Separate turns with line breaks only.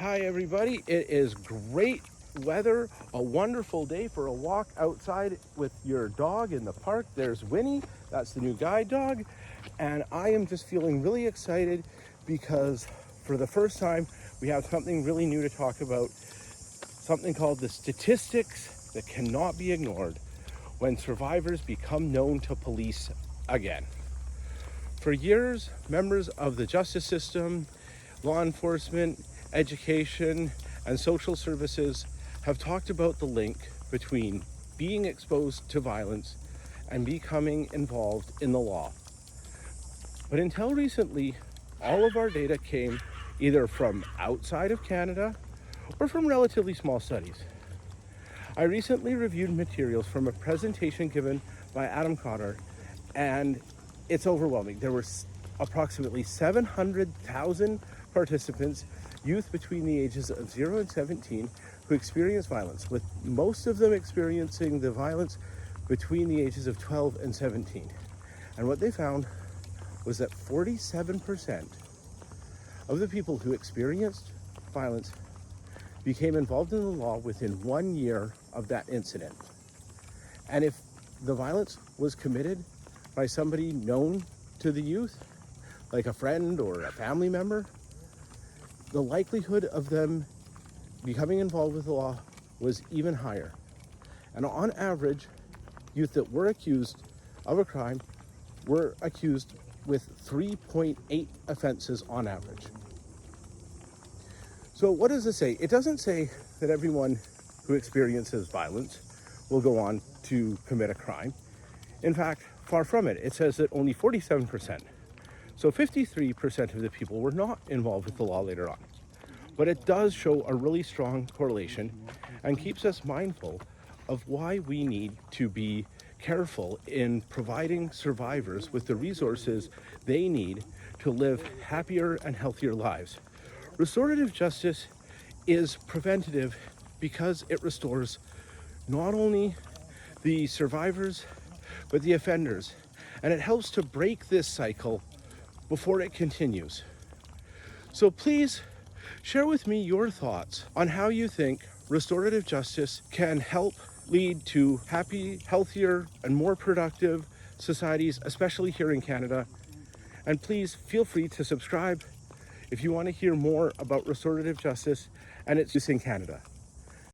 Hi everybody, it is great weather, a wonderful day for a walk outside with your dog in the park. There's Winnie, that's the new guide dog, and I am just feeling really excited because for the first time we have something really new to talk about, something called the statistics that cannot be ignored when survivors become known to police again. For years, members of the justice system, law enforcement, education, and social services have talked about the link between being exposed to violence and becoming involved in the law. But until recently, all of our data came either from outside of Canada or from relatively small studies. I recently reviewed materials from a presentation given by Adam Cotter, and it's overwhelming. There were approximately 700,000 participants, youth between the ages of 0 and 17, who experienced violence, with most of them experiencing the violence between the ages of 12 and 17. And what they found was that 47% of the people who experienced violence became involved in the law within 1 year of that incident. And if the violence was committed by somebody known to the youth, like a friend or a family member, the likelihood of them becoming involved with the law was even higher. And on average, youth that were accused of a crime were accused with 3.8 offenses on average. So what does it say? It doesn't say that everyone who experiences violence will go on to commit a crime. In fact, far from it. It says that only 47%, so 53% of the people were not involved with the law later on. But it does show a really strong correlation and keeps us mindful of why we need to be careful in providing survivors with the resources they need to live happier and healthier lives. Restorative justice is preventative because it restores not only the survivors, but the offenders, and it helps to break this cycle before it continues. So please share with me your thoughts on how you think restorative justice can help lead to happy, healthier, and more productive societies, especially here in Canada. And please feel free to subscribe if you want to hear more about restorative justice and its use in Canada.